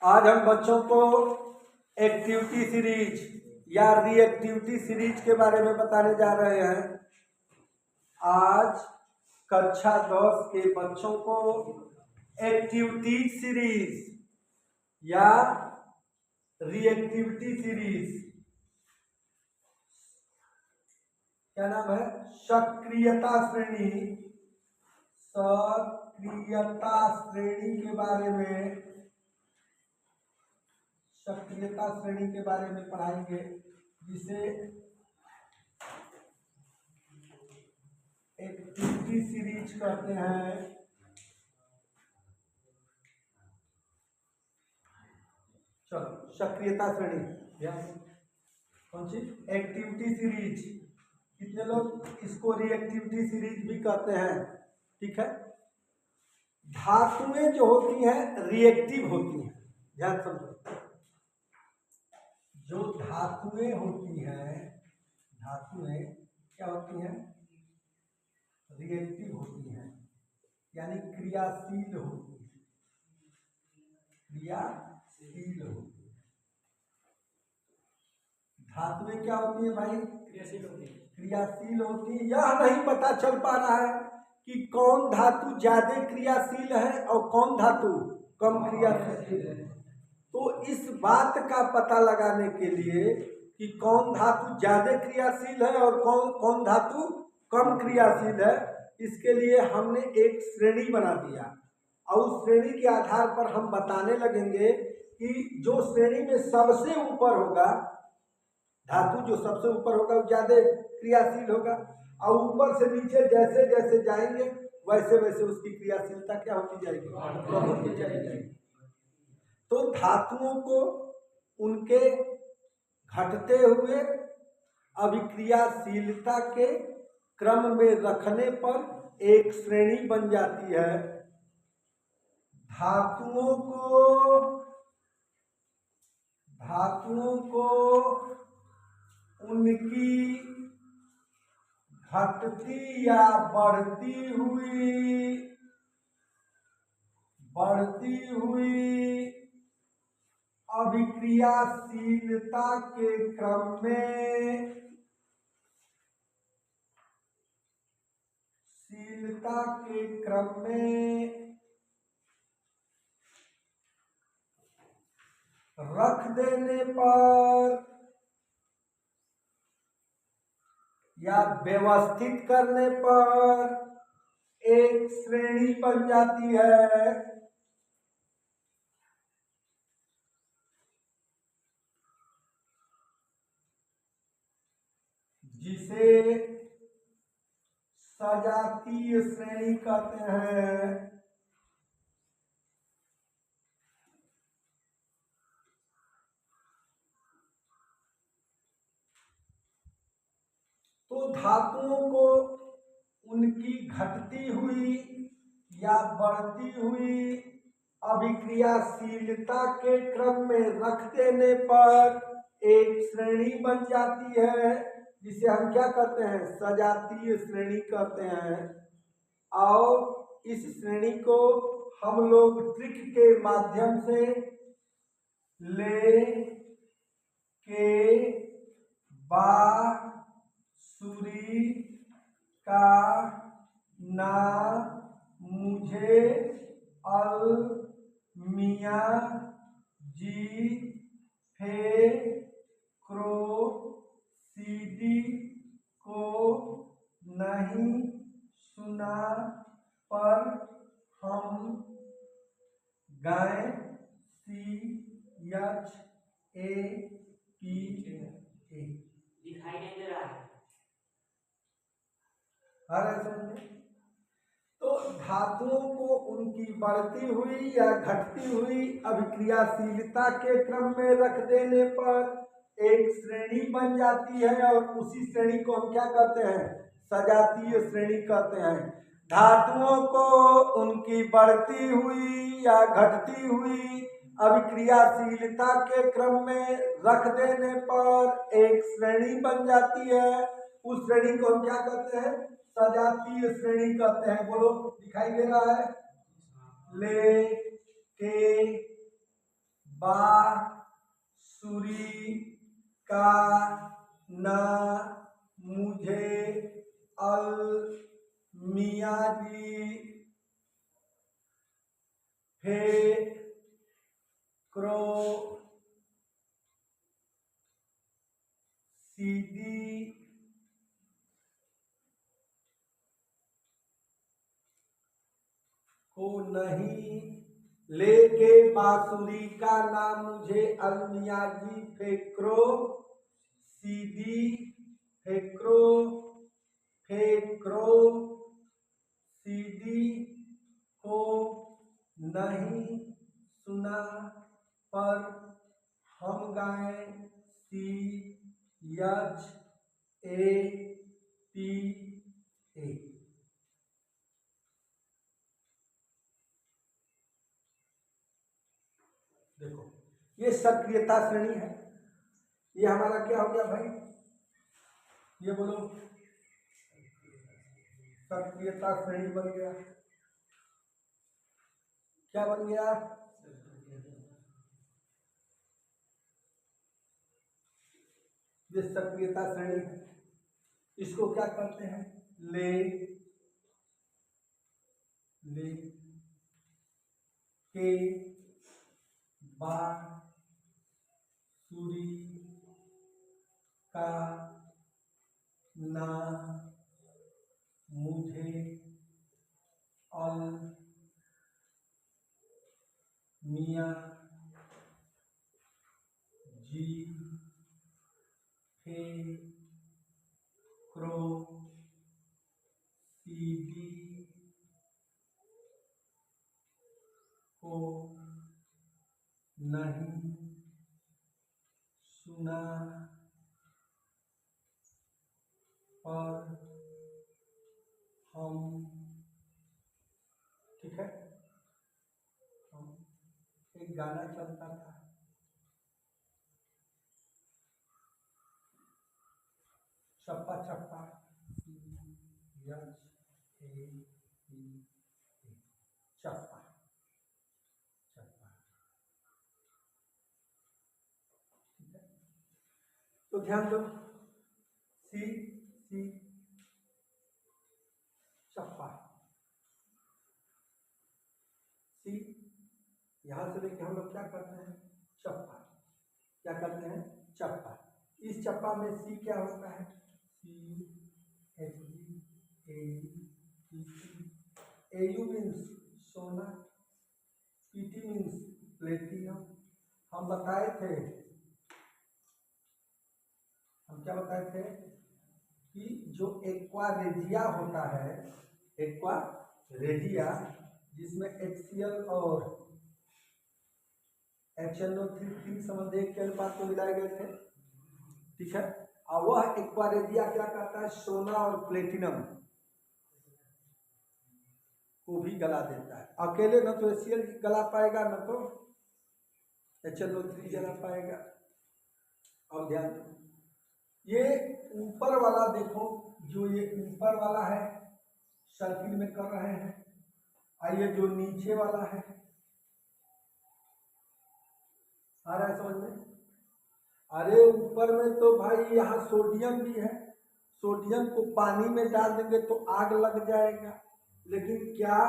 आज हम बच्चों को एक्टिविटी सीरीज या रिएक्टिविटी सीरीज के बारे में बताने जा रहे हैं। आज कक्षा 10 के बच्चों को एक्टिविटी सीरीज या रिएक्टिविटी सीरीज, क्या नाम है, सक्रियता श्रेणी के बारे में, सक्रियता श्रेणी के बारे में पढ़ाएंगे, जिसे एक्टिविटी सीरीज कहते हैं। चलो, सक्रियता श्रेणी कौन सी, एक्टिविटी सीरीज। कितने लोग इसको रिएक्टिविटी सीरीज भी कहते हैं, ठीक है। धातुएं जो होती हैं रिएक्टिव होती हैं, ध्यान समझो। जो धातुएं होती हैं, धातुएं क्या होती हैं, रिएक्टिव होती हैं, यानी क्रियाशील होती है, क्रियाशील होती है। धातुएं क्या होती है भाई, क्रियाशील होती है, क्रियाशील होती है। यह नहीं पता चल पा रहा है कि कौन धातु ज्यादा क्रियाशील है और कौन धातु कम क्रियाशील है। तो इस बात का पता लगाने के लिए कि कौन धातु ज्यादा क्रियाशील है और कौन धातु कम क्रियाशील है, इसके लिए हमने एक श्रेणी बना दिया और उस श्रेणी के आधार पर हम बताने लगेंगे कि जो श्रेणी में सबसे ऊपर होगा, धातु जो सबसे ऊपर होगा वो ज्यादा क्रियाशील होगा, और ऊपर से नीचे जैसे जैसे जाएंगे वैसे वैसे उसकी क्रियाशीलता क्या होती जाएगी, कम होती चली जाएगी। तो धातुओं को उनके घटते हुए अभिक्रियाशीलता के क्रम में रखने पर एक श्रेणी बन जाती है। धातुओं को उनकी घटती या बढ़ती हुई अभिक्रियाशीलता के क्रम में रख देने पर या व्यवस्थित करने पर एक श्रेणी बन जाती है, जिसे सजातीय श्रेणी कहते हैं। तो धातुओं को उनकी घटती हुई या बढ़ती हुई अभिक्रियाशीलता के क्रम में रख देने पर एक श्रेणी बन जाती है, जिसे हम क्या कहते हैं, सजातीय श्रेणी कहते हैं। और इस श्रेणी को हम लोग ट्रिक के माध्यम से ले के बांसुरी का ना मुझे अल मियाँ जी फे क्रो सीडी को नहीं सुना पर हम गाएं CHAPA। दिखाई नहीं दे रहा है। तो धातुओं को उनकी बढ़ती हुई या घटती हुई अभिक्रियाशीलता के क्रम में रख देने पर एक श्रेणी बन जाती है, और उसी श्रेणी को हम क्या कहते हैं, सजातीय श्रेणी कहते हैं। धातुओं को उनकी बढ़ती हुई या घटती हुई अभिक्रियाशीलता के क्रम में रख देने पर एक श्रेणी बन जाती है, उस श्रेणी को हम क्या कहते हैं, सजातीय श्रेणी कहते हैं। बोलो, दिखाई दे रहा है, ले के बांसुरी का न मुझे अल मियाँ जी फेंक्रो सीधी को नहीं लेके बांसुरी का नाम मुझे अलमिया जी फेंक्रो सीधी फेंक्रो फेंक्रो सीधी को नहीं सुना पर हम गाएं सी एच ए टी ए। देखो ये सक्रियता श्रेणी है। ये हमारा क्या हो गया भाई, ये बोलो सक्रियता श्रेणी बन गया। क्या बन गया, ये सक्रियता श्रेणी है। इसको क्या करते हैं, ले ले के बांसुरी का ना मुझे अल मियाँ जी फेंक्रो सीधी को नहीं सुना और हम, ठीक है, एक गाना चलता था, चप्पा चप्पा चप्पा चप्पा, ठीक है। तो ध्यान दो, सी सी चप्पा, सी यहां से लेके हम लोग क्या करते हैं, चप्पा, क्या करते हैं, चप्पा। इस चप्पा में सी क्या होता है, C H A U means सोना, पीटी मीन्स प्लेटिनम। हम बताए थे, हम क्या बताए थे कि जो एक्वा रेजिया होता है, एक्वा रेजिया जिसमें HCl और HNO3 संबंध के अनुपात को मिलाए गए थे, ठीक है। और वह एक्वा रेजिया क्या करता है, सोना और प्लेटिनम को भी गला देता है। अकेले न तो HCl गला पाएगा, न तो HNO3 जला पाएगा। और ध्यान दो, ये ऊपर वाला देखो, जो ये ऊपर वाला है सर्किल में कर रहे हैं, आइए जो नीचे वाला है, आ रहा है समझ में। अरे ऊपर में तो भाई यहाँ सोडियम भी है, सोडियम को पानी में डाल देंगे तो आग लग जाएगा, लेकिन क्या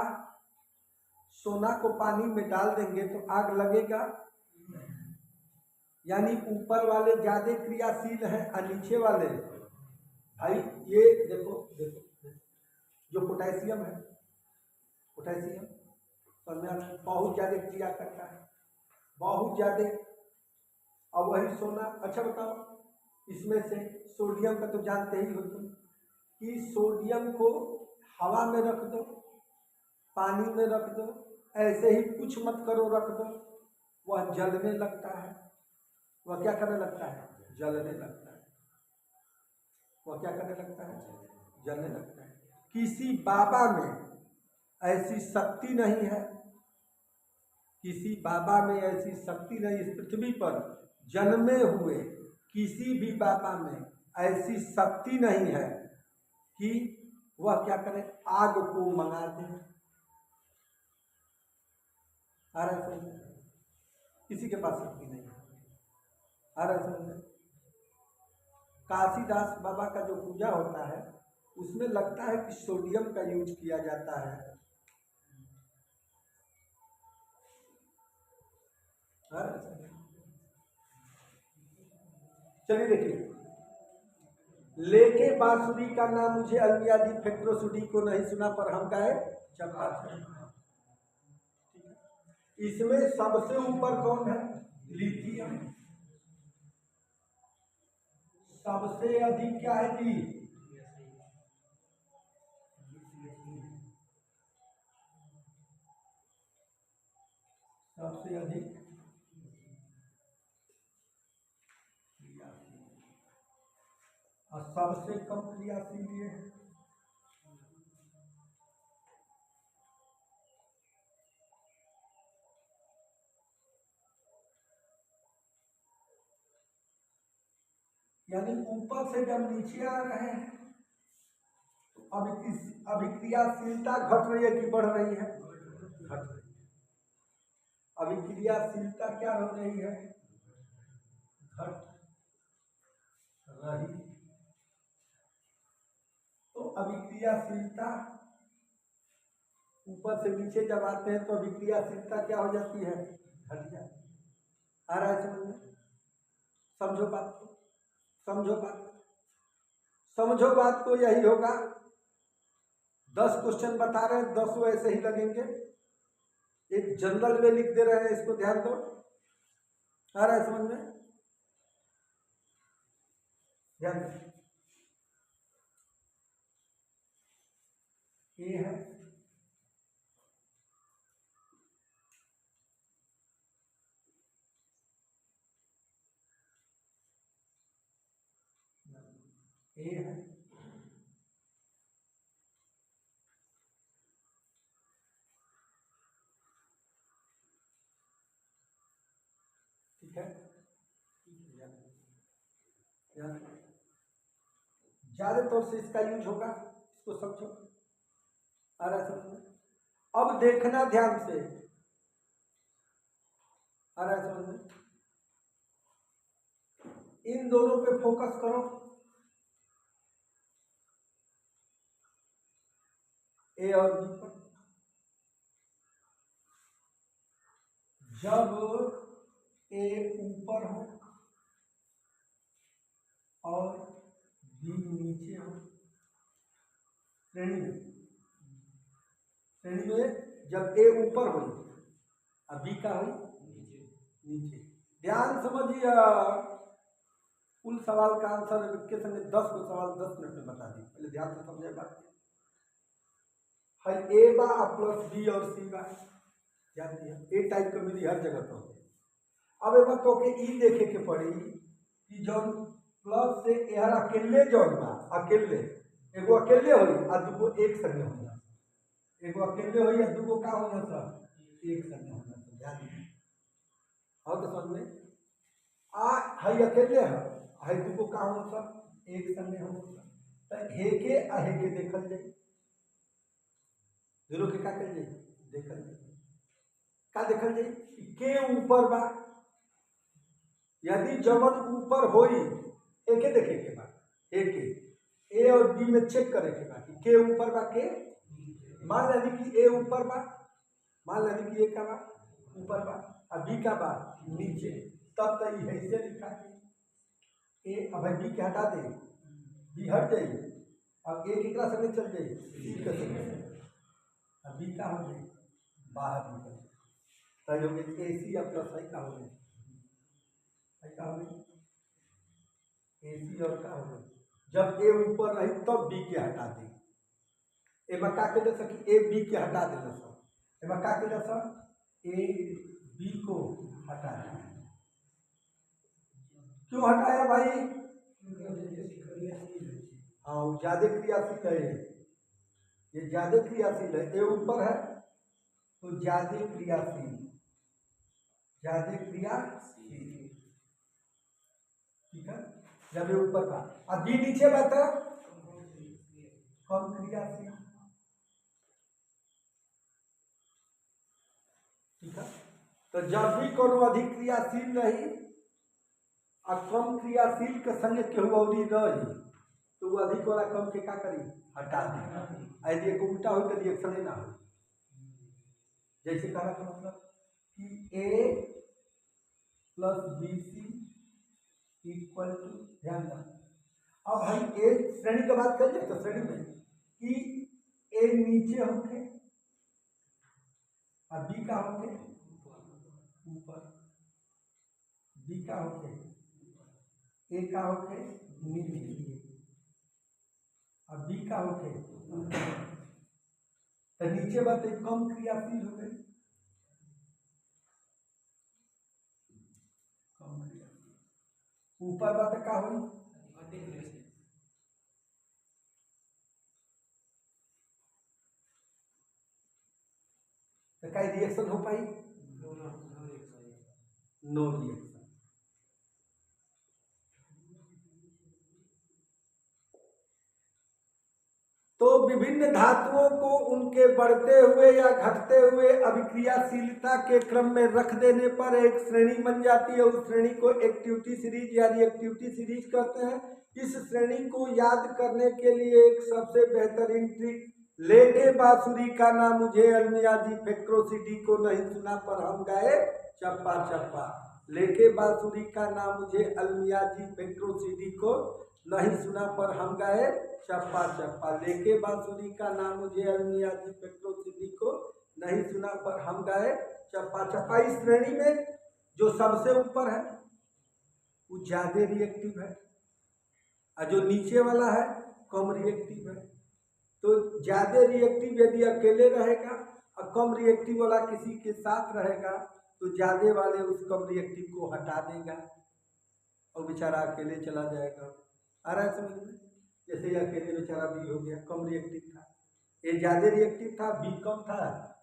सोना को पानी में डाल देंगे तो आग लगेगा, यानी ऊपर वाले ज्यादा क्रियाशील हैं और नीचे वाले, भाई ये देखो देखो, जो पोटेशियम है, पोटेशियम बहुत ज्यादा क्रिया करता है, बहुत ज्यादा। अब वही सोना, अच्छा बताओ, इसमें से सोडियम का तो जानते ही हो तुम कि सोडियम को हवा में रख दो, पानी में रख दो, ऐसे ही कुछ मत करो, रख दो, वह जलने लगता है। वह क्या करने लगता है, जलने लगता है। वह क्या करने लगता है, जलने लगता है। किसी बाबा में ऐसी शक्ति नहीं है, किसी बाबा में ऐसी शक्ति नहीं, इस पृथ्वी पर जन्मे हुए किसी भी बाबा में ऐसी शक्ति नहीं है कि वह क्या करे, आग को मंगा दे। किसी के पास शक्ति नहीं है। आ रहा है समझ में? काशीदास बाबा का जो पूजा होता है उसमें लगता है कि सोडियम का यूज किया जाता है। आ रहा है समझ में? चलिए देखिए, लेके बांसुरी का नाम मुझे अलमिया जी फेक्ट्रोसुडी को नहीं सुना पर हम गाए चंपा। इसमें सबसे ऊपर कौन है? लिथियम। सबसे अधिक क्या है जी? सबसे अधिक क्रियाशील और सबसे कम क्रियाशील ये है। यानी ऊपर से जब नीचे आ रहे हैं तो अभिक्रियाशीलता घट रही है कि बढ़ रही है? घट रही है। अभिक्रियाशीलता क्या हो रही है? घट रही। तो अभिक्रियाशीलता ऊपर से नीचे जब आते हैं तो अभिक्रियाशीलता क्या हो जाती है? घट जाती है। आ रहा है समझ में? समझो बात को, समझो बात, समझो बात को। यही होगा। 10 क्वेश्चन बता रहे हैं, 10 ऐसे ही लगेंगे। एक जनरल में लिख दे रहे हैं, इसको ध्यान दो। आ रहा है समझ में? ध्यान दो। ये है ए है ठीक है। ज्यादा तौर से इसका यूज होगा, इसको समझो। आ रहा है समझ में? अब देखना ध्यान से। आ रहा है समझ में? इन दोनों पे फोकस करो। ए और बी पर। जब ए ऊपर हो और बी नीचे हो, श्रेणी में जब ए ऊपर हो और बी का हो नीचे। ध्यान समझिए। कुल सवाल का आंसर के संगे 10 को सवाल 10 मिनट में बता दी। पहले ध्यान से समझे बात। है ए बा प्लस बी और सी बा, ध्यान दिया। ए टाइप का मिली हर जगह तो। अब एमा तो के ई देखे के पड़ी कि जौन प्लस से यार अकेले जौन बा, अकेले एगो अकेले होई आ दूगो एक संगे होई। एगो अकेले होई आ दूगो का होई सब एक संगे होई। ध्यान दिया। और तो समझ में आ हई अकेले है, हई दूगो का होई सब एक संगे होई। त हे के आ हे के देखल जाई। दोनों के का कल जाई? देखल जाई। का देखल जाई? के ऊपर बा। यदि जवन ऊपर होई एके देखे के बा, एके ए और बी में चेक करे के बा कि के ऊपर बा के। मान लेनी कि ए ऊपर बा, मान लेनी कि ए का बा ऊपर बा और बी का बा नीचे, तब तो ये ऐसे लिखा है ए। अब बी के हटा दे, बी हट जाई। अब ए कितना संगे चल जाई? सी के संगे। अब बी का हो जाए बाहर निकल तय हो गई। ए सी प्लस आई का हो गई, का हो गई ए सी और का हो गई। जब ए ऊपर रही तब बी के हटा दी। एमा का के दे सकी? ए बी के हटा देना सब। एमा का के दे सब? ए बी को हटा दिया। क्यों हटाया भाई? हाँ ज्यादा क्रियाशील है, ये ज्यादा क्रियाशील है। ए ऊपर है तो ज्यादा क्रियाशील, ज्यादा क्रियाशील, ठीक है। जब ये ऊपर का अब बी नीचे बता कम क्रियाशील, ठीक है। तो जब भी कोनो अधिक क्रियाशील रही और कम क्रियाशील के संग केहू अवधि रही तो वो अधिक वाला कम के का करी हटा दे। यदि एक उल्टा हो तो रिएक्शन ना हो। जैसे कहना का मतलब कि A plus BC equal to, ध्यान दें अब भाई ए श्रेणी की बात कर तो श्रेणी में कि ए नीचे होके और बी का होके ऊपर, बी का होके ए का होके नीचे और बी का होके तो नीचे बात एक कम क्रियाशील हो गई, कम क्रियाशील, ऊपर बात का हुई तो कई रिएक्शन हो पाई, नो रिएक्शन। तो विभिन्न धातुओं को उनके बढ़ते हुए या घटते हुए अभिक्रियाशीलता के क्रम में रख देने पर एक श्रेणी बन जाती है। उस श्रेणी को एक्टिविटी सीरीज या रिएक्टिविटी सीरीज कहते हैं। इस श्रेणी को याद करने के लिए एक सबसे बेहतरीन ट्रिक, लेके बांसुरी का ना मुझे अलमिया जी फेक्ट्रोसिटी को नहीं सुना पर हम गाए चप्पा चप्पा। लेके बांसुरी का ना मुझे अलमिया जी फेक्ट्रोसिटी को नहीं सुना पर हम गाए चप्पा चप्पा। लेके बांसुरी का नाम मुझे अलमिया जी फेक्ट्रोसिटी को नहीं सुना पर हम गाए चप्पा चप्पा। इस श्रेणी में जो सबसे ऊपर है वो ज्यादा रिएक्टिव है और जो नीचे वाला है कम रिएक्टिव है। तो ज्यादा रिएक्टिव यदि अकेले रहेगा और कम रिएक्टिव वाला किसी के साथ रहेगा तो ज्यादा वाले उस कम रिएक्टिव को हटा देगा और बेचारा अकेले चला जाएगा। आ रहा है समझ में? जैसे ये अकेले बेचारा बी हो गया, कम रिएक्टिव था, ये ज्यादा रिएक्टिव था, बी कम था,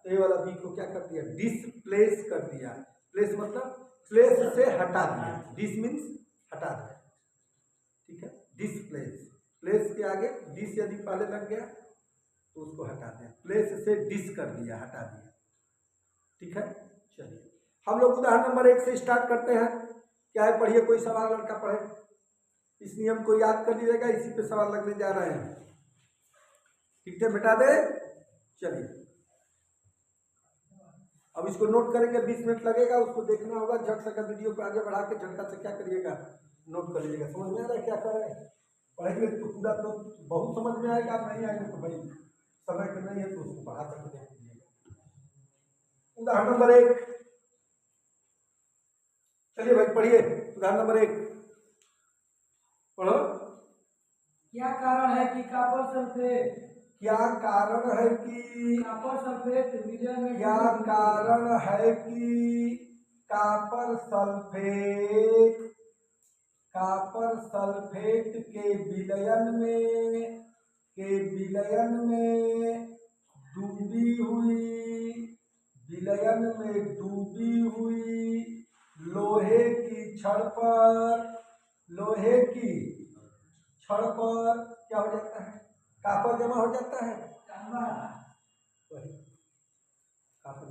तो ये वाला बी को क्या कर दिया, डिसप्लेस कर दिया। प्लेस मतलब प्लेस से हटा दिया, डिस मीन्स हटा दिया, ठीक है, डिसप्लेस। प्लेस के आगे डिस यदि पहले लग गया तो उसको हटा दिया, प्लेस से डिस कर दिया, हटा दिया, ठीक है। चलिए हम लोग उदाहरण नंबर 1 से स्टार्ट करते हैं। क्या है, पढ़िए, कोई सवाल लड़का पढ़े, इस नियम को याद कर लीजिएगा, इसी पे सवाल लगने जा रहे हैं, ठीक है, मिटा दे। चलिए अब इसको नोट करेंगे, 20 मिनट लगेगा, उसको देखना होगा, झट से वीडियो को आगे बढ़ा के झटका से क्या करिएगा, नोट कर लीजिएगा। समझ में आ रहा है क्या कर रहे हैं? पढ़ेंगे तो पूरा तो बहुत समझ में आएगा, नहीं आएगा तो भाई समय तो नहीं है तो उसको बढ़ा करके देख लीजिएगा। उदाहरण नंबर 1, चलिए भाई पढ़िए, उदाहरण नंबर 1 पढ़ो। क्या कारण है कि कॉपर सल्फेट, क्या कारण है कि कॉपर सल्फेट विलयन में, क्या कारण है कि कॉपर सल्फेट के विलयन में डूबी हुई लोहे की छड़ पर क्या हो जाता है, कॉपर जमा हो जाता है। वही कॉपर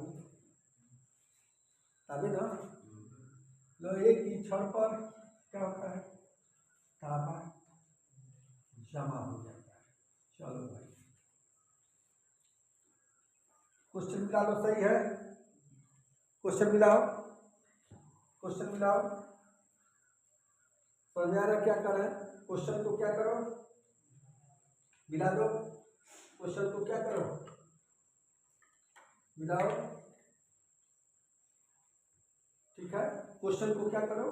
तभी ना लोहे की छड़ पर क्या होता है, तांबा जमा हो जाता है। चलो भाई क्वेश्चन मिला लो, सही है, क्वेश्चन मिलाओ, समझ में आ रहा क्या कर रहे हैं? क्वेश्चन को क्या करो, मिला दो, क्वेश्चन को क्या करो, मिलाओ, ठीक है, क्वेश्चन को क्या करो,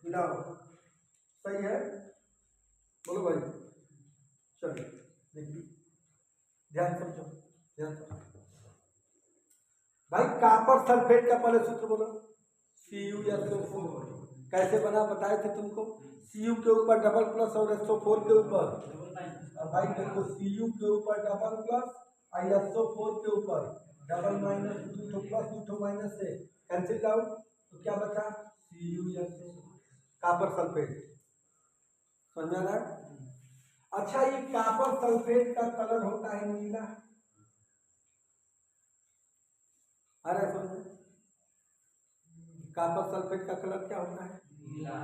मिलाओ, सही है, बोलो भाई। चलिए देखिए, ध्यान समझो, भाई कॉपर सल्फेट का पहले सूत्र बोलो, CuSO4। कैसे बना बताए थे तुमको, Cu के ऊपर डबल प्लस और SO4 के ऊपर, भाई देखो Cu के ऊपर डबल प्लस और SO4 के ऊपर डबल माइनस, 2 प्लस 2 माइनस से कैंसिल आउट, तो क्या बचा, CuSO, कॉपर सल्फेट। समझ में आ रहा है? अच्छा, ये कॉपर सल्फेट का कलर होता है नीला, आ रहा है समझ में? कॉपर सल्फेट का कलर क्या होता है? नीला।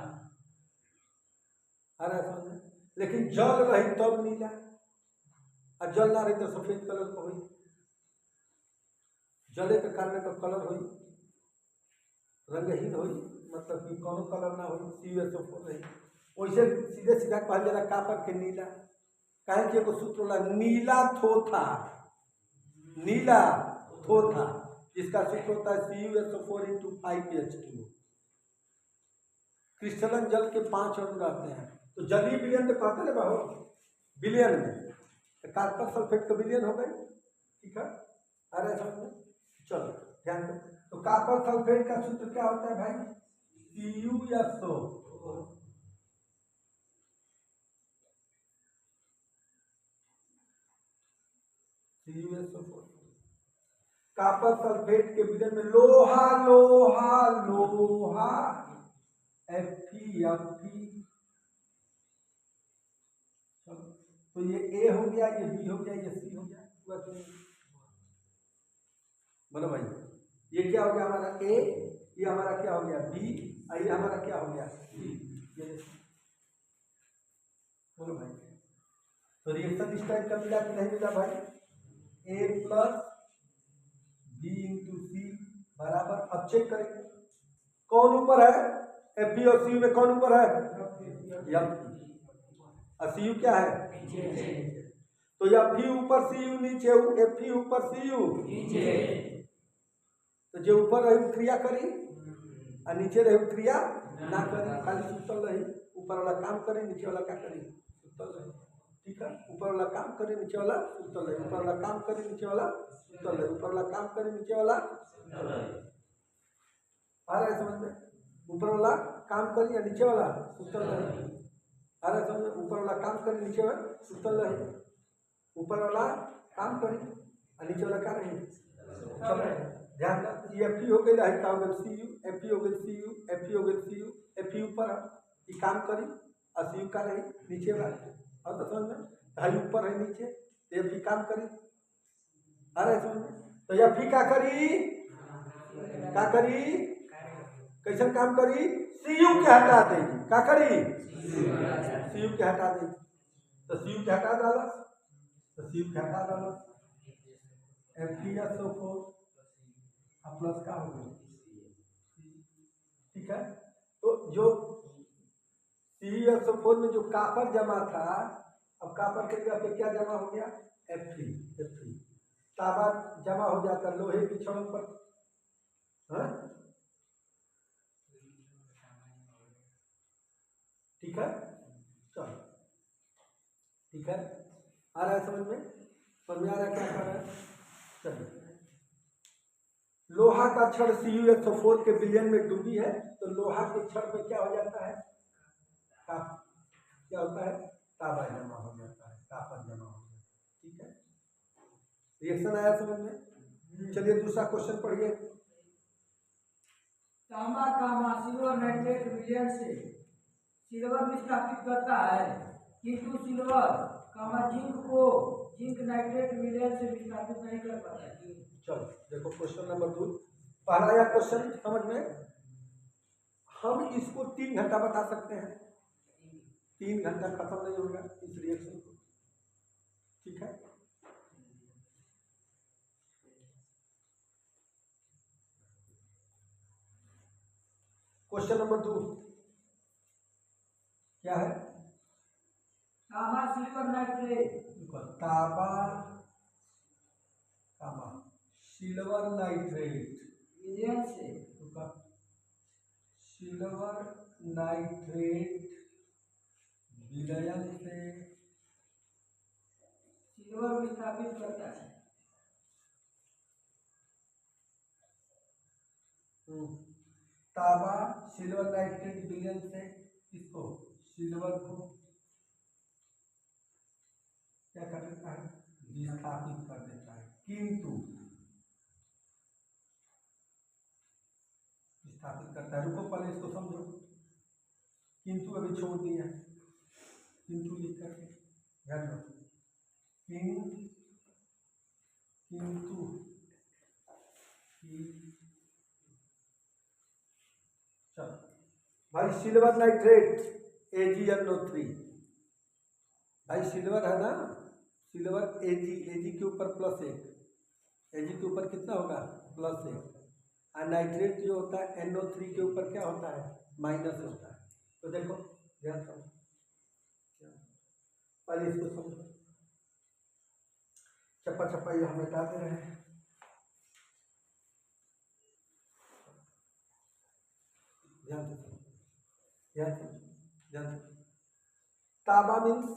अरे समझ में? लेकिन जल रही तब नीला, और जल ना रही तो सफेद कलर का हुई। जले के कारण का कलर हुई रंगहीन हुई, मतलब कि कोनो कलर ना हुई, CuSO4 रही। वैसे सीधे सीधा कहल जाला कॉपर के नीला, काहे कि एगो सूत्र होला नीला थोथा, नीला थोथा, जिसका सूत्र होता है CuSO4 × 5H2O। क्रिस्टलन जल के 5 अणु रहते हैं, तो जलीय विलयन तो कहते हैं बाबू, विलयन में कॉपर सल्फेट का विलयन हो गए। ठीक है, अरे समझ, चलो ध्यान दो। तो कॉपर सल्फेट का सूत्र क्या होता है भाई? CuSO। CuSO4। कॉपर सल्फेट के विलयन में लोहा लोहा लोहा Fe। तो ये A हो गया, ये B हो गया, ये C हो गया। बोलो भाई, ये क्या हो गया हमारा A, ये हमारा क्या हो गया B, और ये हमारा क्या हो गया C। बोलो भाई, तो रिएक्शन इस टाइप का मिला कि नहीं मिला भाई? A + B × C बराबर, अब चेक करेंगे कौन ऊपर है? Fe और Cu में कौन ऊपर है? F। और Cu क्या है? तो Fe ऊपर Cu नीचे, Fe ऊपर Cu नीचे। तो जो ऊपर रही क्रिया करी और नीचे रही क्रिया ना करी, खाली सुतल रही। ऊपर वाला काम करे, नीचे वाला क्या करी? सुतल रही। ठीक है, ऊपर वाला काम करे, नीचे वाला सुतल रही। ऊपर वाला काम करे, नीचे वाला सुतल रही। ऊपर वाला काम करे, नीचे वाला सुतल रही। आ रहा है समझ में? ऊपर वाला काम करी या नीचे वाला सुतल रही। आ रहा है समझ में? ऊपर वाला काम करे, नीचे वाला सुतल रही। ऊपर वाला काम करी और नीचे वाला क्या रही? सुतल रही। ध्यान रख, ये Fe हो गई रही, का हो गई Cu, Fe हो गई Cu, Fe हो गई Cu, Fe ऊपर है, ये काम करी और Cu का रही नीचे वाला। और तो समझ में? ढाई ऊपर है नीचे, तो Fe काम करी। आ रहा है समझ में? तो Fe क्या करी? क्या करी? कैसे काम करी? Cu के हटा देगी। क्या करी? Cu के हटा देगी। तो Cu के हटा डाला, तो Cu के हटा डाला, FeSO4 प्लस का हो गया। ठीक है, तो जो CuSO4 में जो कॉपर जमा था, अब कॉपर के जगह पे क्या जमा हो गया? Fe। तांबा जमा हो जाता लोहे की क्षण पर। हाँ? ठीक है, चलो ठीक है, आ रहा है समझ में? समझ में आ रहा है क्या कर रहा है? चलिए, लोहा का क्षण CuSO4 के विलयन में डूबी है, तो लोहा के क्षण पे क्या हो जाता है? क्या होता है? तांबा जमा हो जाता है, कॉपर जमा हो जाता है। ठीक है, रिएक्शन आया समझ में? चलिए दूसरा क्वेश्चन पढ़िए। तांबा का सिल्वर नाइट्रेट विलयन से सिल्वर विस्थापित करता है, किंतु सिल्वर जिंक को जिंक नाइट्रेट विलयन से विस्थापित नहीं कर पाता। चलो देखो क्वेश्चन नंबर 2, पहला या क्वेश्चन समझ में? हम इसको 3 घंटा बता सकते हैं, 3 घंटा खत्म नहीं होगा इस रिएक्शन को। ठीक है, क्वेश्चन नंबर 2 क्या है? तांबा सिल्वर नाइट्रेट, तांबा सिल्वर नाइट्रेट विलयन से सिल्वर नाइट्रेट विलयन से सिल्वर विस्थापित करता है। तांबा सिल्वर नाइट्रेट विलयन से इसको सिल्वर को क्या कर देता है? विस्थापित कर देता है, किंतु विस्थापित करता है। रुको पहले इसको समझो, किंतु अभी छोड़ दिया है, किंतु लिख करके ध्यान रखो। किंतु भाई सिल्वर नाइट्रेट AgNO3, भाई सिल्वर है ना, सिल्वर Ag के ऊपर +1, Ag के ऊपर कितना होगा +1, और नाइट्रेट जो होता है NO3 के ऊपर क्या होता है माइनस होता है। तो देखो ध्यान समझो, पहले इसको समझो, चप्पा चप्पा ये हम हटा दे रहे हैं। ध्यान से समझो, ध्यान से, ध्यान से। ताबा मीन्स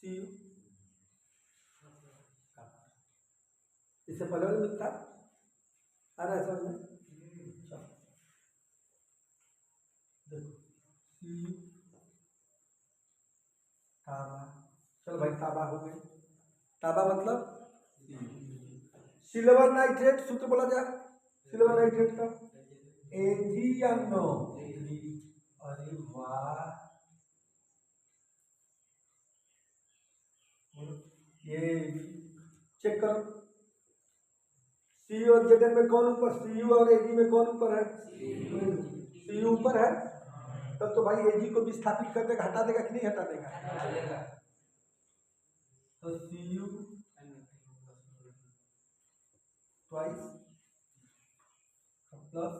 Cu, इससे पहले वाला मिलता आ रहा है समझ में। चलो देखो Cu ताबा, चलो भाई ताबा हो गई, ताबा मतलब सिल्वर नाइट्रेट सूत्र बोला जाए, सिल्वर नाइट्रेट का AgNO, अरे वाह, ये चेक करो, सी और Zn में कौन ऊपर, Cu और Ag में कौन ऊपर है, Cu ऊपर है, तब तो भाई Ag को विस्थापित कर देगा, हटा देगा कि नहीं हटा देगा, तो Cu ट्वाइस प्लस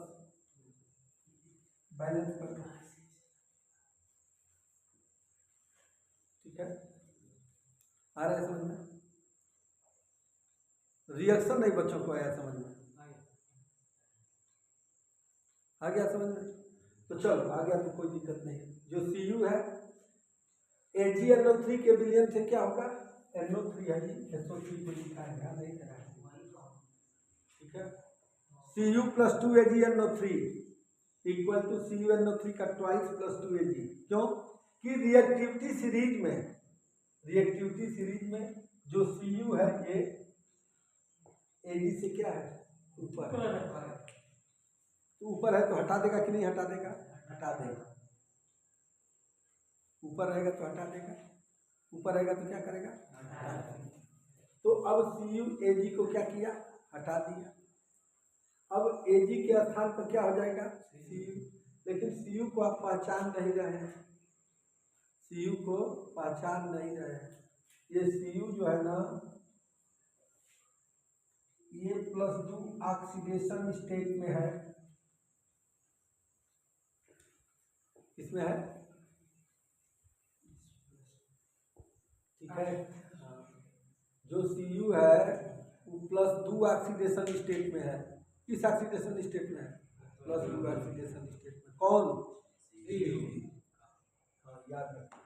बैलेंस कर दो, ठीक है, आ रहा है समझ में, रिएक्शन नहीं बच्चों को आया समझ में, आ गया समझ में, तो चलो आ गया तो कोई दिक्कत नहीं है। जो Cu है AgNO3 के विलयन से क्या होगा, NO3 है जी, SO3 को लिखा है, ध्यान नहीं करा है, ठीक है, Cu + 2 AgNO3 equal to CuNO3 का ट्वाइस + 2 Ag, क्यों कि रिएक्टिविटी सीरीज में जो Cu है ये Ag से क्या है ऊपर है, तो ऊपर है तो हटा देगा कि नहीं हटा देगा, हटा देगा, ऊपर रहेगा तो हटा देगा, ऊपर रहेगा तो क्या करेगा हटा देगा। तो अब Cu Ag को क्या किया, हटा दिया, अब Ag के स्थान पर क्या हो जाएगा Cu, लेकिन Cu को आप पहचान नहीं रहे हैं, Cu को पहचान नहीं रहे हैं, ये Cu जो है ना ये +2 ऑक्सीडेशन स्टेट में है, इसमें है, ठीक है, जो Cu है वो +2 ऑक्सीडेशन स्टेट में है, किस ऑक्सीडेशन स्टेट में है, +2 ऑक्सीडेशन स्टेट में, कौन Cu, हाँ याद रखो,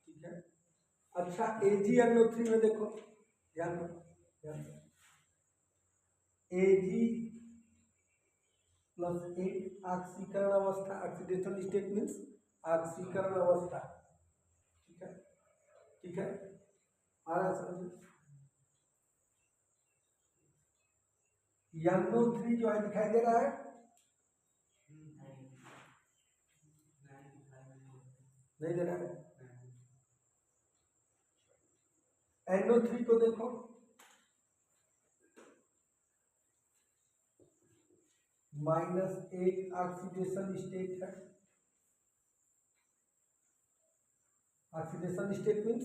ठीक है। अच्छा AgNO3 में देखो, ध्यान दो, ध्यान दो, Ag +8 ऑक्सीकरण अवस्था, ऑक्सीडेशन स्टेट मीन्स ऑक्सीकरण अवस्था, ठीक है, ठीक है, आ रहा है समझ, NO3 जो है दिखाई दे रहा है, नहीं दे रहा है, NO3 को देखो, -1 ऑक्सीडेशन स्टेट है, ऑक्सीडेशन स्टेट मीन्स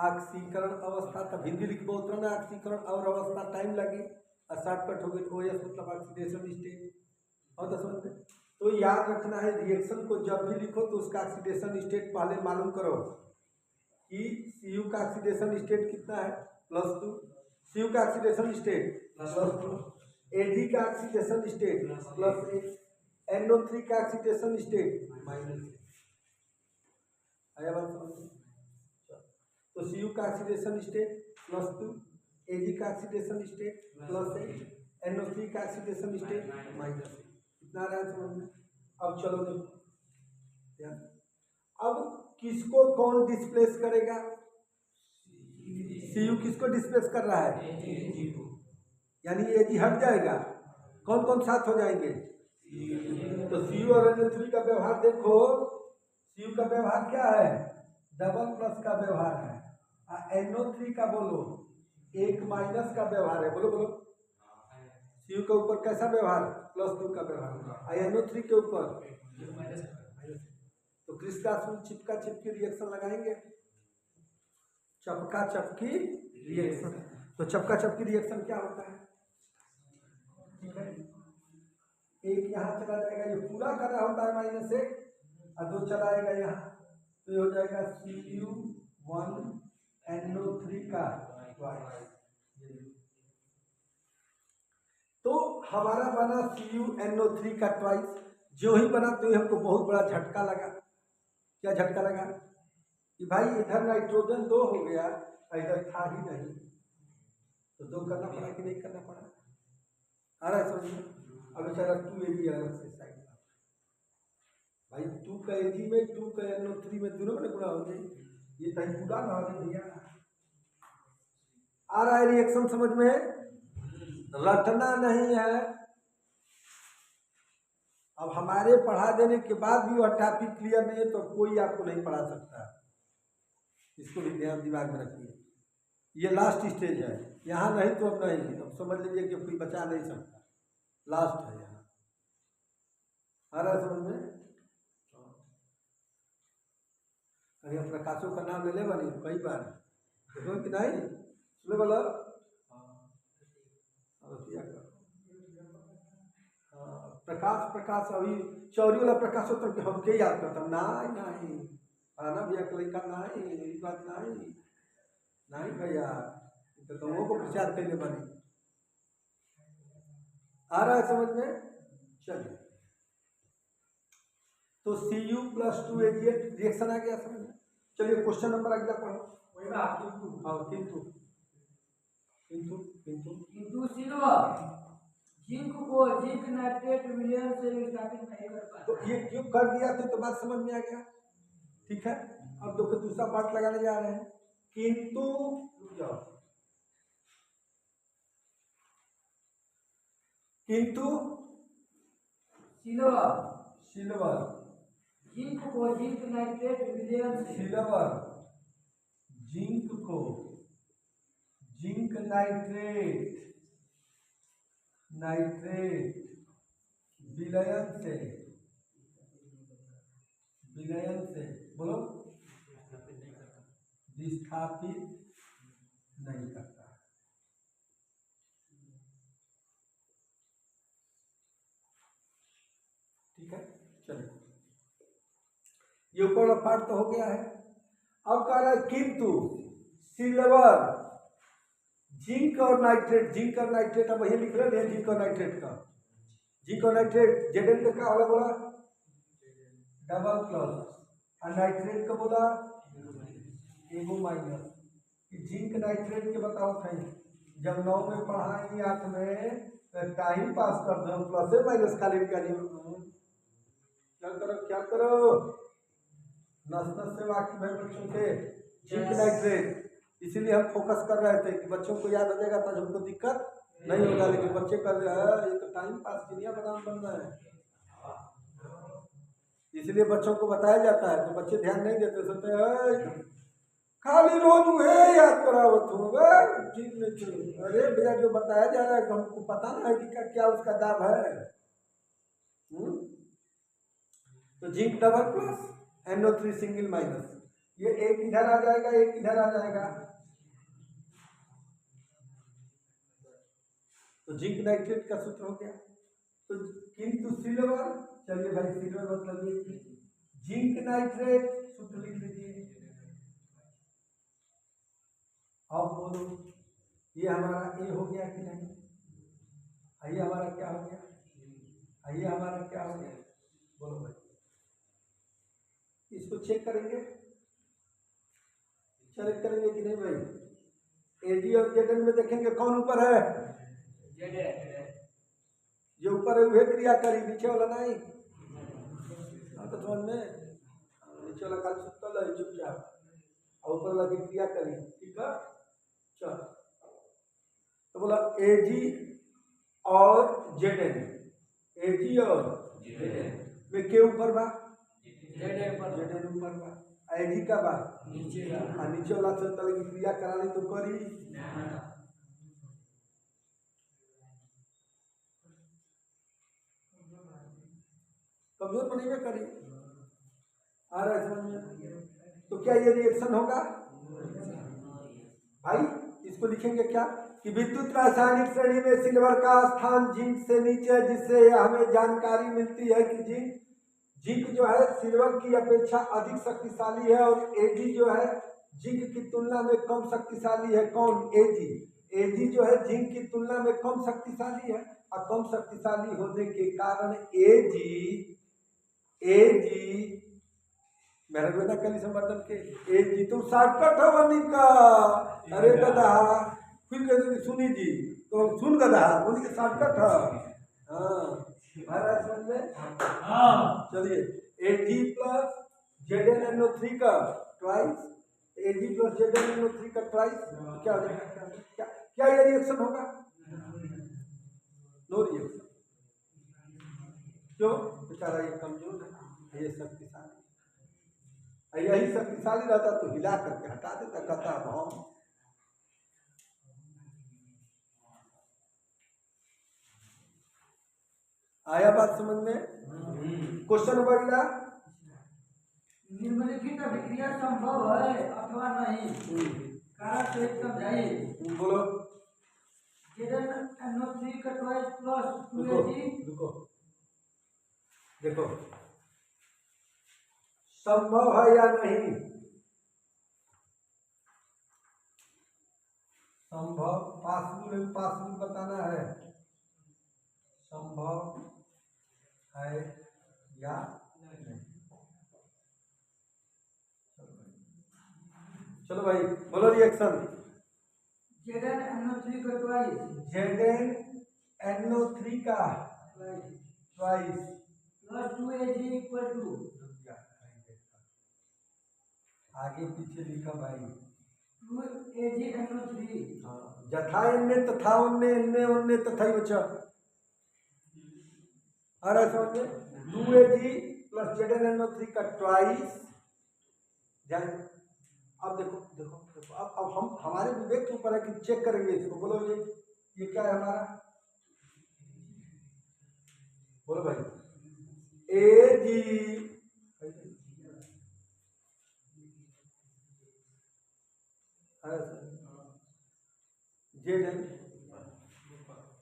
ऑक्सीकरण अवस्था, तब हिंदी लिखबो उतना ना, ऑक्सीकरण और अवस्था टाइम लगी और शॉर्टकट हो गई OS मतलब ऑक्सीडेशन स्टेट, और तो समझते। तो याद रखना है रिएक्शन को जब भी लिखो तो उसका ऑक्सीडेशन स्टेट पहले मालूम करो कि Cu का ऑक्सीडेशन स्टेट कितना है +2, Cu का ऑक्सीडेशन स्टेट +2, Ag का ऑक्सीडेशन स्टेट +1, NO3 का ऑक्सीडेशन स्टेट -1, आया बात समझ, तो Cu का ऑक्सीडेशन स्टेट +2, Ag का ऑक्सीडेशन स्टेट +1, NO3 का ऑक्सीडेशन स्टेट -1, इतना रहा समझ में। अब चलो देखो ध्यान, अब किसको कौन डिस्प्लेस करेगा, Cu किसको डिस्प्लेस कर रहा है, यानी Ag हट जाएगा, कौन कौन साथ हो जाएंगे, तो Cu और NO3 का व्यवहार देखो, Cu का व्यवहार क्या है, डबल प्लस का व्यवहार है, NO3 का बोलो 1 का व्यवहार है, बोलो बोलो, Cu के ऊपर कैसा व्यवहार +2 का व्यवहार, NO3 के ऊपर इस क्लास में चिपका चिपकी रिएक्शन लगाएंगे, चपका चपकी रिएक्शन। तो चपका चपकी रिएक्शन क्या होता है? ठीक है, एक यहाँ चला जाएगा, ये पूरा करना होता है -1 और 2 चलाएगा यहाँ, तो ये हो जाएगा Cu1NO3 का ट्वाइस। तो हमारा बना CuNO3 का ट्वाइस। जो ही बना तो हमको बहुत बड़ा झटका लगा। क्या झटका लगा कि भाई इधर नाइट्रोजन 2 हो गया, इधर था ही नहीं, तो 2 करना पड़ा कि नहीं करना पड़ा? आ रहा है समझ में? अब बेचारा 2Ag अलग से साइड, भाई 2 का Ag में 2 का NO3 में दोनों में गुणा हो गई, ये तही पूरा ना हो भैया। आ रहा है रिएक्शन समझ में? रटना नहीं है। अब हमारे पढ़ा देने के बाद भी वह टॉपिक क्लियर नहीं है तो कोई आपको नहीं पढ़ा सकता। इसको भी ध्यान दिमाग में रखिए, ये लास्ट स्टेज है, यहाँ नहीं तो अब नहीं, अब समझ लीजिए कि कोई बचा नहीं सकता, लास्ट है यहाँ। आ रहा है समझ में? अरे प्रकाशों का नाम ले ले बनी कई बार देखो कि नहीं सुने बोला प्रकाश अभी चौरी वाला प्रकाशोत्तर के हम के याद करता नहीं आना भैया कल का नहीं, यही बात नहीं भैया, तो तुमों को प्रचार करने बने। आ रहा है समझ में? चलिए, तो Cu+2Ag रिएक्शन आ गया समझ में? चलिए क्वेश्चन नंबर अगला पढ़ो। हाँ, किंतु सिल्वर जिंक को जिंक नाइट्रेट विलयन से विस्थापित नहीं कर पाता। तो ये क्यों कर दिया तो बात समझ में आ गया। ठीक है, अब देखो दूसरा पार्ट लगाने जा रहे हैं। किंतु सिल्वर जिंक को जिंक नाइट्रेट विलयन से सिल्वर जिंक को जिंक नाइट्रेट विलयन से बोलो विस्थापित नहीं करता। ठीक है, चलिए ये ऊपर वाला पार्ट तो हो गया है। अब कह रहा है किंतु सिल्वर जिंक और नाइट्रेट अब वही लिख रहे हैं, जिंक और नाइट्रेट का Zn का क्या वाला बोला डबल प्लस और नाइट्रेट का बोला एगो माइनस। जिंक नाइट्रेट के बताओ कहीं जब 9 में पढ़ाएंगे 8 में टाइम पास कर दो, प्लस माइनस खाली क्या करो नस से वाकिफ है बच्चों के। जिंक नाइट्रेट इसीलिए हम फोकस कर रहे थे कि बच्चों को याद हो जाएगा तो हमको दिक्कत नहीं होगा, लेकिन बच्चे कर रहे हैं ये तो टाइम पास चिड़िया बादाम बन रहा है, इसलिए बच्चों को बताया जाता है। तो बच्चे ध्यान नहीं देते, सोचते हैं खाली रोज हुए याद करावत हो ठीक नहीं। अरे भैया जो बताया जा रहा है हमको पता ना है कि क्या उसका दाम है। तो zinc double plus NO3 single minus, ये एक इधर आ जाएगा एक इधर आ जाएगा, तो जिंक नाइट्रेट का सूत्र हो गया। तो किंतु सिल्वर, चलिए भाई सिल्वर मतलब ये जिंक नाइट्रेट सूत्र लिख लीजिए। अब बोलो ये हमारा ए हो गया कि नहीं? आइए हमारा क्या हो गया? आइए हमारा क्या हो गया? बोलो भाई, इसको चेक करेंगे कि नहीं भाई? Ag और Zn में देखेंगे कौन ऊपर है? जो ऊपर है वह क्रिया करी, नीचे वाला नहीं। तो समझ में नीचे वाला खाली सुतल है चुपचाप और ऊपर वाला की क्रिया करी। ठीक है, चलो तो बोला Ag और Zn में के ऊपर बा Zn ऊपर बा, Ag का बा नीचे वाला से तले की क्रिया करानी तो करी। कमजोर बनेगा करी। आ रहा है समझ में? तो क्या ये रिएक्शन होगा भाई? इसको लिखेंगे क्या कि विद्युत रासायनिक श्रेणी में सिल्वर का स्थान जिंक से नीचे है, जिससे हमें जानकारी मिलती है कि जिंक जो है सिल्वर की अपेक्षा अधिक शक्तिशाली है और एजी जो है जिंक की तुलना में कम शक्तिशाली है। कौन? एजी। एजी जो है जिंक की तुलना में कम शक्तिशाली है और कम शक्तिशाली होने के कारण एजी मेरे बेटा कल संवर्धन के एजी तो शॉर्टकट है बनी का। अरे गधा फिर कहते सुनी जी तो सुन गधा बोली के शॉर्टकट है। हाँ महाराज समझ में? चलिए एजी प्लस ZnNO3 का ट्वाइस, एजी प्लस ZnNO3 का ट्वाइस क्या हो जाएगा? क्या ये रिएक्शन होगा? No reaction. क्यों? बेचारा ये कमजोर है, ये शक्तिशाली। यही शक्तिशाली रहता तो हिला करके हटा देता, कहता हम। आया बात समझ में? क्वेश्चन बढ़िया। निम्नलिखित अभिक्रिया संभव है अथवा नहीं, कारण सहित समझाइए। बोलो। ZnNO3 का ट्वाइस प्लस 2Ag। रुको देखो संभव है या नहीं? संभव पॉसिबल बताना है। संभव है या नहीं? चलो भाई बोलो रिएक्शन। ZnNO3 का ट्वाइस ZnNO3 का twice plus 2Ag equal to. आगे पीछे लिखा भाई 2AgNO3। जथा इन्ने तथा उन्ने इन्ने उन्ने तथा योचा। अरे समझे? 2Ag प्लस ZnNO3 का ट्वाइस। अब देखो देखो देखो अब हम हमारे विवेक के ऊपर है कि चेक करेंगे इसको। बोलो ये क्या है हमारा? बोलो भाई एजी ZN।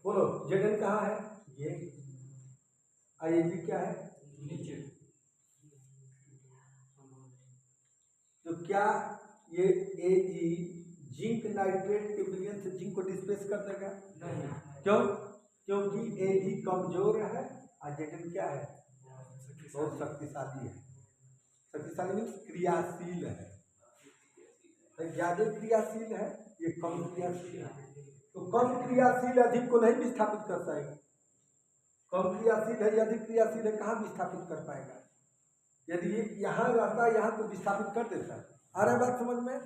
बोलो ZN कहाँ है? ये आईएजी क्या है? नीचे। तो क्या ये एजी जिंक नाइट्रेट के विलयन से जिंक को डिस्प्लेस कर देगा? नहीं। क्यों? क्योंकि एजी कमजोर है और ZN क्या है? बहुत शक्तिशाली है। शक्तिशाली मीन्स क्रियाशील है। ज्यादा क्रियाशील है, ये कम क्रियाशील है। तो कम क्रियाशील अधिक को नहीं विस्थापित कर पाएगा। कम क्रियाशील है या अधिक क्रियाशील है, कहाँ विस्थापित कर पाएगा? यदि ये यहाँ रहता यहाँ तो विस्थापित कर देता। आ रहा है बात समझ में?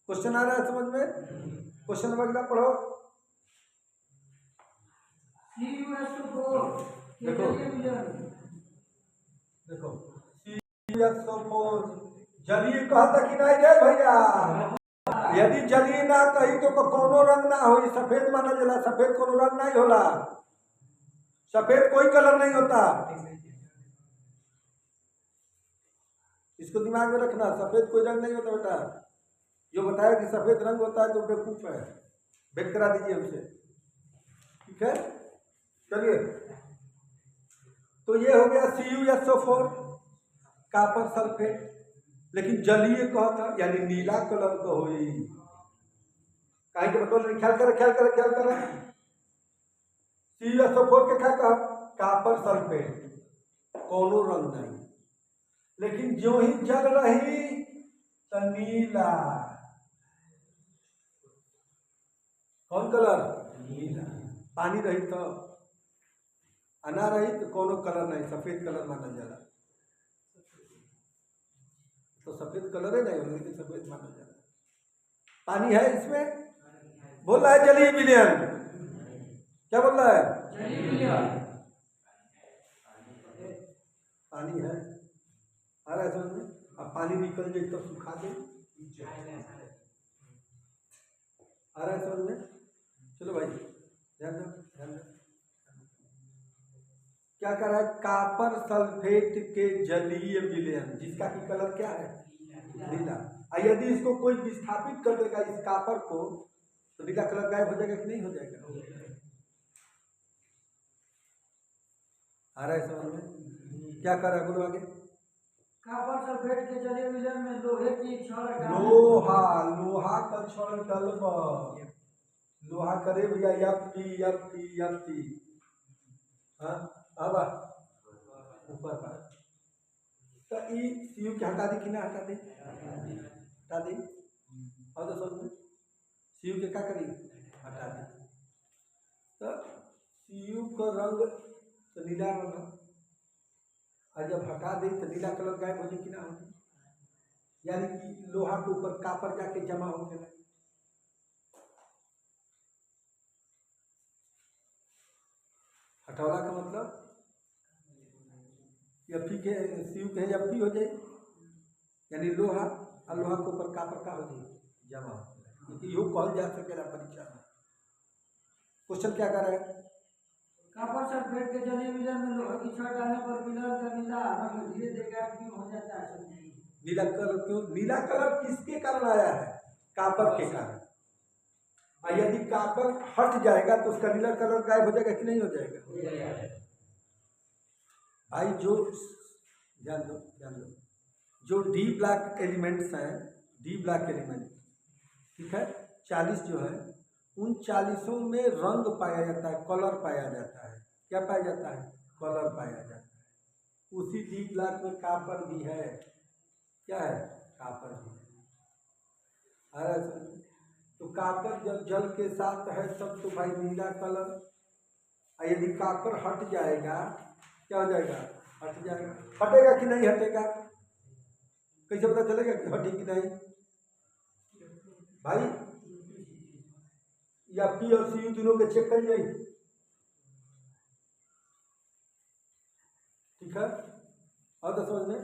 क्वेश्चन आ रहा है समझ में? क्वेश्चन अगला पढ़ो। देखो देखो CuSO4 जलीय कहता कि नहीं गए भैया? यदि जलीय ना कही तो कोनो रंग ना हो, सफेद माना जला। सफेद कोनो रंग नहीं होला, सफेद कोई कलर नहीं होता। इसको दिमाग में रखना, सफेद कोई रंग नहीं होता बेटा। जो बताया कि सफेद रंग होता है तो बेवकूफ है। भेद करा दीजिए हमसे, ठीक है? चलिए तो ये हो गया CuSO4 कॉपर सल्फेट। लेकिन जलीय कहता यानी नीला कलर का हो। कहीं के मतलब ख्याल कर CuSO4 के क्या कहा? कॉपर सल्फेट, कोनो रंग नहीं। लेकिन जो ही जल रही तो नीला। कौन कलर? नीला। पानी रही तो अना रही तो कोनो कलर नहीं, सफेद कलर माना जाला। तो सफेद कलर है नहीं, लेकिन सफेद माना जाला। पानी है इसमें? बोल रहा है जलीय विलयन। क्या बोल रहा है? पानी है। आ रहा है समझ में? अब पानी निकल जाए तो सुखा दे। आ रहा है समझ में? चलो भाई ध्यान दो। क्या कर रहा है, कॉपर सल्फेट के जलीय विलयन, जिसका की कलर क्या है, नीला। और यदि इसको कोई विस्थापित कर देगा इस कॉपर को, तो नीला कलर गायब हो जाएगा कि नहीं हो जाएगा? आ रहा है समझ में? क्या कर रहा है, बोलो आगे। कॉपर सल्फेट के जलीय विलयन में लोहे की छड़ डालने लोहा का छड़ डलबा, लोहा करे भैया, यप पी। हाँ अब ऊपर पर तो ई सीयू के हटा दी कि ना हटा दी, हटा दी। और तो समझ में सीयू के क्या करी, हटा दी। तो सीयू का रंग तो नीला रंग है, और जब हटा दी तो नीला कलर गायब हो जाए कि ना हो जाए, यानी कि लोहा के ऊपर कॉपर जाके जमा हो गया। हटौला का मतलब यफी के सीयू के यफी हो जाए, यानी लोहा और लोहा के ऊपर कॉपर का हो जाए जमा, क्योंकि यो कहल जा सकेला परीक्षा में। क्वेश्चन क्या कर रहा है, कॉपर सल्फेट के जलीय विलयन में लोहे की छड़ डालने पर विलयन का नीला रंग धीरे धीरे गायब क्यों हो जाता है, समझाइए। नीला कलर क्यों, नीला कलर किसके कारण आया है, कॉपर के कारण। और यदि कॉपर हट जाएगा तो उसका नीला कलर गायब हो जाएगा कि नहीं हो जाएगा? भाई जो ध्यान दो, जो डी ब्लैक एलिमेंट्स हैं, डी ब्लैक एलिमेंट, ठीक है, 40 जो है, उन 40 में रंग पाया जाता है, कलर पाया जाता है। क्या पाया जाता है, कलर पाया जाता है। उसी डी ब्लैक में कॉपर भी है, क्या है, कॉपर भी है। अरे तो कॉपर जब जल के साथ है तब तो भाई नीला कलर, और यदि कॉपर हट जाएगा क्या हो जाएगा, हट जाएगा। हटेगा कि नहीं हटेगा, कैसे पता चलेगा कि हटी कि नहीं भाई? या पी और सी यू दोनों के चेक करिए, ठीक है। और तो समझ में,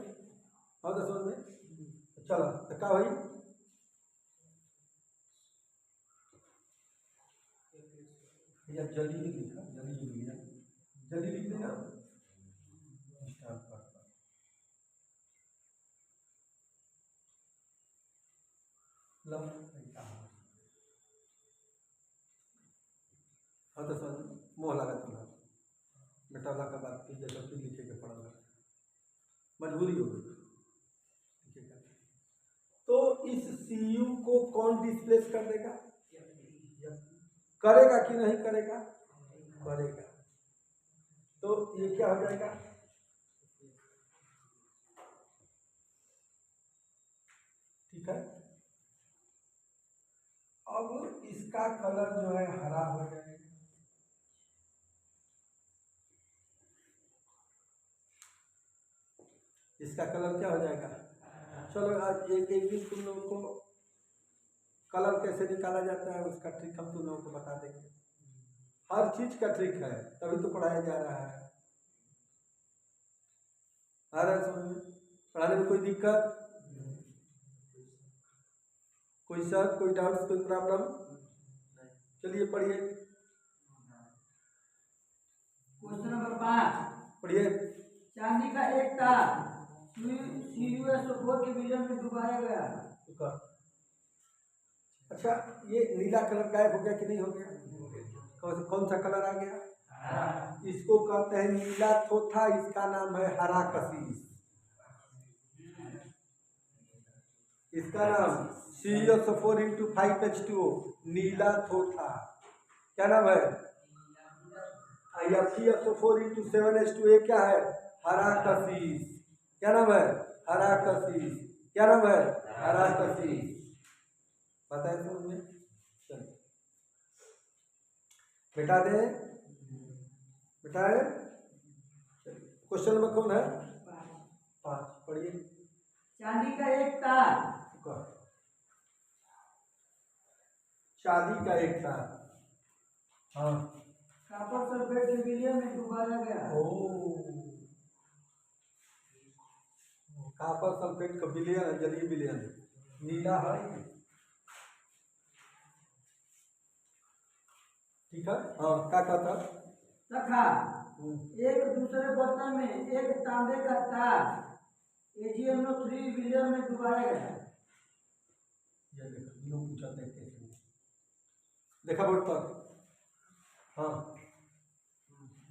चलो तो क्या भाई, या जल्दी ही लिखा, जल्दी लिख देना। हाँ तो समझ मोह लगा तुम्हारा बेटा का बात की, जैसा फिर लिखे के पड़ा, मजबूरी हो गई। तो इस सीयू को कौन डिस्प्लेस कर देगा, करेगा कि नहीं करेगा, करेगा। तो ये क्या हो जाएगा, ठीक है। अब इसका कलर जो है हरा हो जाएगा, इसका कलर क्या हो जाएगा। चलो आज एक दिन तुम लोगों को कलर कैसे निकाला जाता है उसका ट्रिक हम तुम लोगों को बता देंगे। हर चीज का ट्रिक है, तभी तो पढ़ाया जा रहा है। आ रहा है समझ में, पढ़ाने में कोई दिक्कत, कोई शक, कोई डाउट, कोई प्रॉब्लम? चलिए पढ़िए, क्वेश्चन नंबर 5 पढ़िए। चांदी का एक तार CuSO4 के विलयन में डुबाया गया। अच्छा, ये नीला कलर गायब हो गया कि नहीं हो गया? कौन सा कलर आ गया? इसको कहते हैं नीला थोथा, इसका नाम है हरा कशीस। इसका नाम CuSO4 into 5H2O, नीला थोथा। क्या नाम है? CuSO4 into 7H2O क्या है? हरा कशीस। क्या नाम है? हरा कशीस। क्या नाम है? हरा कशीस। बताए समझ में? चलिए बेटा दे, बेटा है। क्वेश्चन नंबर कौन है? 5 पढ़िए। चांदी का एक तार, चांदी का एक तार, हाँ, कॉपर सल्फेट के विलयन में डुबाया गया। कॉपर सल्फेट का विलयन है, जलीय विलयन, नीला है, ठीक है। हाँ क्या कहता तथा एक दूसरे बर्तन में एक तांबे का तार AgNO3 विलयन में डुबाया गया। ये देखो तीनों पूछा था कैसे देखा बोर्ड पर। हाँ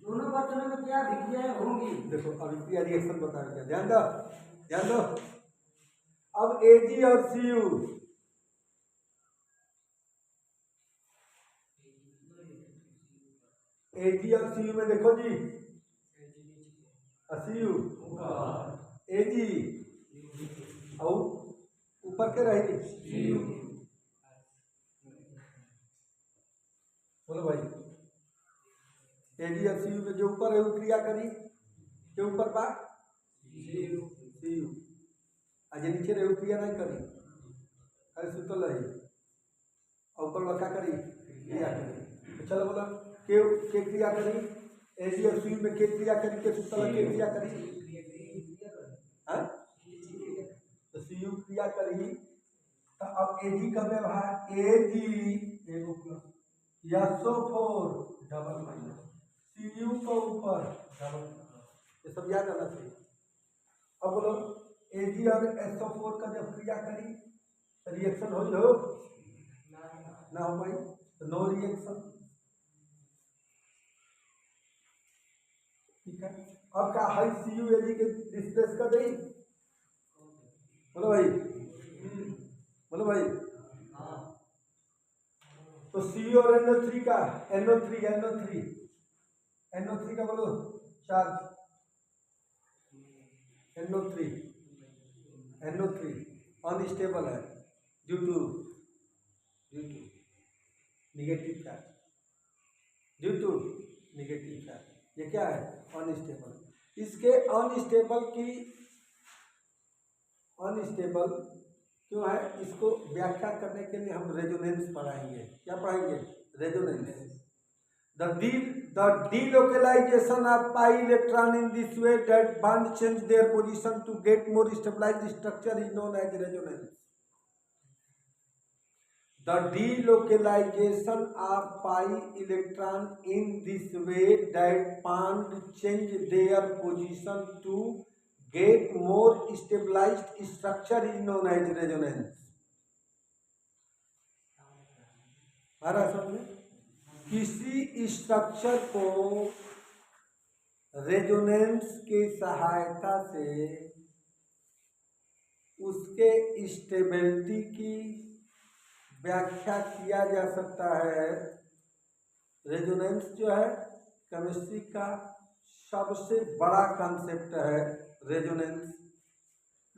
दोनों बर्तनों में क्या विक्रियाएं होंगी? देखो अभिक्रिया रिएक्शन बता रहे हैं, ध्यान दो ध्यान दो। अब Ag और Cu Ag और Cu में देखो जी, Cu Ag और ऊपर के रहेगी बोलो भाई। Ag और Cu में जो ऊपर है वो क्रिया करी, जो ऊपर बा Cu आज नीचे रहे क्रिया नहीं करी, अरे सुतल रही और ऊपर वाला क्या करी क्रिया करी। तो चलो बोलो के क्रिया करी Ag और Cu में के क्रिया करी, के सुतल के क्रिया करी, हाँ तो Cu क्रिया करी। तो अब Ag का व्यवहार Ag एगो plus SO4 double minus Cu को ऊपर डबल, ये सब याद आना चाहिए। अब बोलो Ag और SO4 का जब क्रिया करी तो रिएक्शन हो ना हो भाई, तो नो रिएक्शन। ठीक है, अब क्या है Cu Ag के डिस्प्लेस कर दें, बोलो भाई बोलो भाई। तो Cu और NO3 का NO3 का बोलो चार्ज NO3 अनस्टेबल है ड्यू टू निगेटिव चार्ज, ये क्या है अनस्टेबल। इसके अनस्टेबल क्यों है, इसको व्याख्या करने के लिए हम रेजोनेंस पढ़ाएंगे। क्या पढ़ाएंगे? Resonance. The delocalization of pi electron in this way that bond change their position to get more stabilized structure is known as resonance. The delocalization of pi electron in this way that bond change their position to get more stabilized structure is known as resonance. आ रहा समझ में? किसी structure को resonance की सहायता से उसके stability की व्याख्या किया जा सकता है। रेजोनेंस जो है केमिस्ट्री का सबसे बड़ा कॉन्सेप्ट है।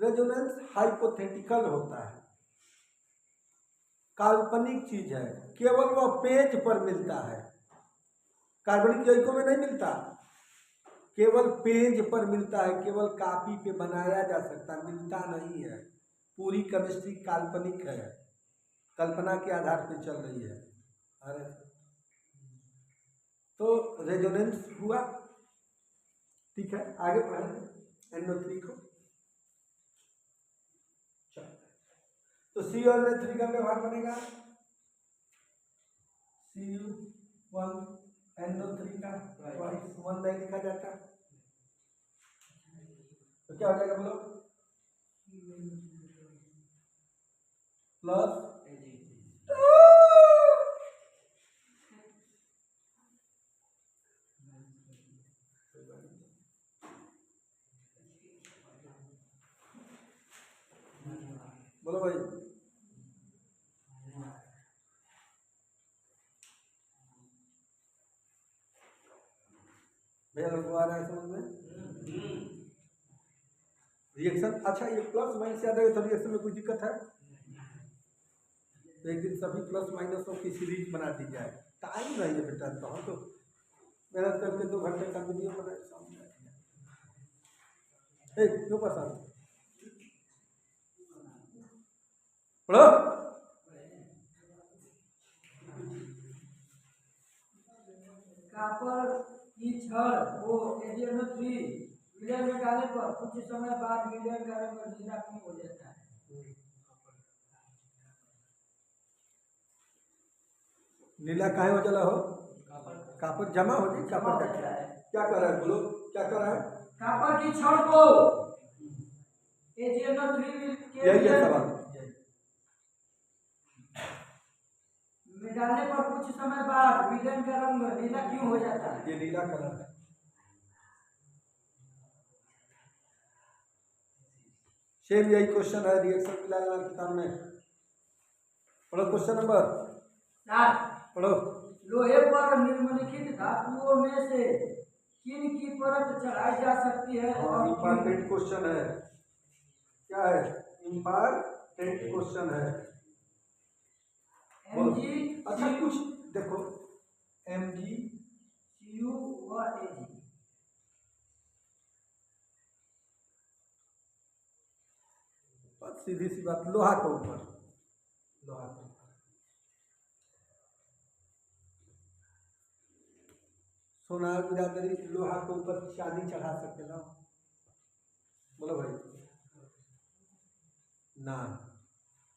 रेजोनेंस हाइपोथेटिकल होता है, काल्पनिक चीज है, केवल वह पेज पर मिलता है, कार्बनिक यौगिकों में नहीं मिलता, केवल पेज पर मिलता है, केवल कॉपी पे बनाया जा सकता, मिलता नहीं है। पूरी केमिस्ट्री काल्पनिक है, कल्पना के आधार पर चल रही है। अरे तो रेजोनेंस हुआ, ठीक है। आगे पढ़ें NO3 को। तो C और NO3 का व्यवहार बनेगा Cu1 NO3 का ट्वाइस 1 नहीं लिखा जाता, तो क्या हो जाएगा बोलो, प्लस बोलो भाई। भैया लोग को आ रहा है समझ में? रिएक्शन अच्छा, ये प्लस माइनस से तो रिएक्शन में कोई दिक्कत है? तो एक दिन सभी प्लस माइनसों की सीरीज बना दी जाए। टाइम नहीं है बेटा, तो हम तो मेहनत करके 2 घंटे का वीडियो बनाए सामने क्यों पसंद पढ़ो। कॉपर की छड़ को AgNO3 विलयन में डालने पर कुछ समय बाद विलयन का रंग नीला क्यों हो जाता है? नीला काहे हो जला हो? कॉपर जमा हो जाए, कॉपर क्या कर रहा है बोलो, क्या कर रहा है? कॉपर की छड़ को AgNO3 के यही है सवाल। में डालने पर कुछ समय बाद विलेन का रंग नीला क्यों हो जाता है? ये नीला कलर है। सेम यही क्वेश्चन है, रिएक्शन मिला किताब में। पढ़ो क्वेश्चन नंबर 7। पढ़ो। लोहे पर निम्नलिखित धातुओं में से किन की परत चढ़ाई जा सकती है और क्यों? इम्पॉर्टेंट क्वेश्चन है। क्या है? इम्पॉर्टेंट क्वेश्चन है। Mg, अच्छा कुछ देखो, Mg, Cu व Ag। बस सीधी सी बात, लोहा के ऊपर, लोहा के ऊपर। सोनार बिरादरी लोहा के ऊपर चांदी चढ़ा सकते ना? बोलो भाई ना,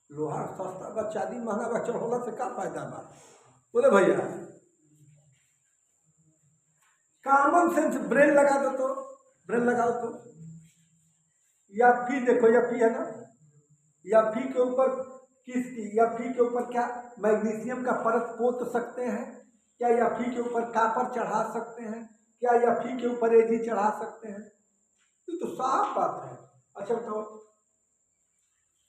लोहा सस्ता बा, चांदी महंगा बा, चढ़ोला से का फायदा बा? बोले भैया कॉमन सेंस, ब्रेन लगा दो तो, ब्रेन लगाओ तो। या फी देखो, या फी है ना, या फी के ऊपर किसकी, या फी के ऊपर क्या मैग्नीशियम का परत पोत सकते हैं क्या? या फी के ऊपर कापर चढ़ा सकते हैं क्या? या फी के ऊपर एजी चढ़ा सकते हैं? ये तो साफ बात है। अच्छा बताओ,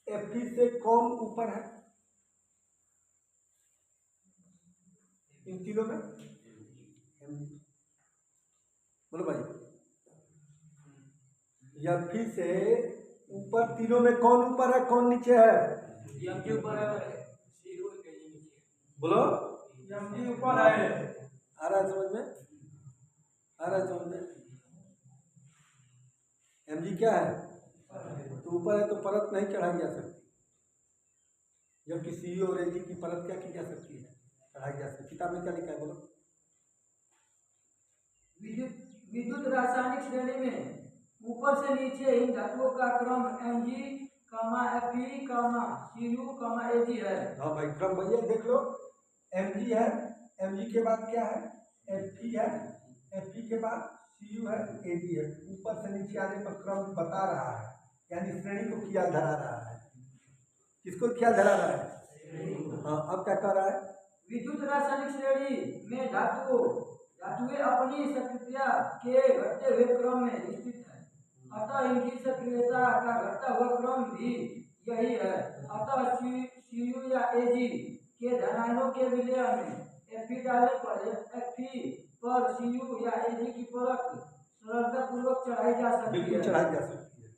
Fe से कौन ऊपर है इन तीनों में? बोलो भाई, या Fe से ऊपर तीनों में कौन ऊपर है, कौन नीचे है? Mg ऊपर है, बोलो। Mg ऊपर है। आ रहा है समझ में? आ रहा है समझ में? Mg क्या है? तो ऊपर है तो परत नहीं चढ़ाई जा सकती, जबकि Cu और Ag की परत क्या की जा सकती है? चढ़ाई जा सकती। किताब में क्या लिखा है बोलो? विद्युत रासायनिक श्रेणी में ऊपर से नीचे इन धातुओं का क्रम Mg, Fe, Cu, Ag है। हाँ भाई, क्रम भैया देख लो, Mg है, Mg के बाद क्या है? Fe है, Fe के बाद Cu है, Ag है। ऊपर से नीचे आने पर क्रम बता रहा है, यानी श्रेणी को ख्याल धरा रहा है। किसको ख्याल धरा रहा है? हाँ, अब क्या कर रहा है? विद्युत रासायनिक श्रेणी में धातुएं अपनी सक्रियता के घटते हुए क्रम में स्थित है, अतः इनकी सक्रियता का घटता हुआ क्रम भी यही है। अतः Cu या Ag के धनायनों के विलय में Fe डालने पर Fe पर Cu या Ag की परत सरलता पूर्वक चढ़ाई जा सकती बिल्कुल है। चढ़ाई जा सकती है।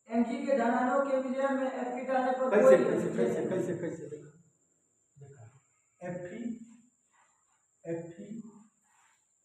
Mg के धनायनों के विलय में Fe डालने पर कैसे कोई कैसे कैसे कैसे कैसे देखा? Fe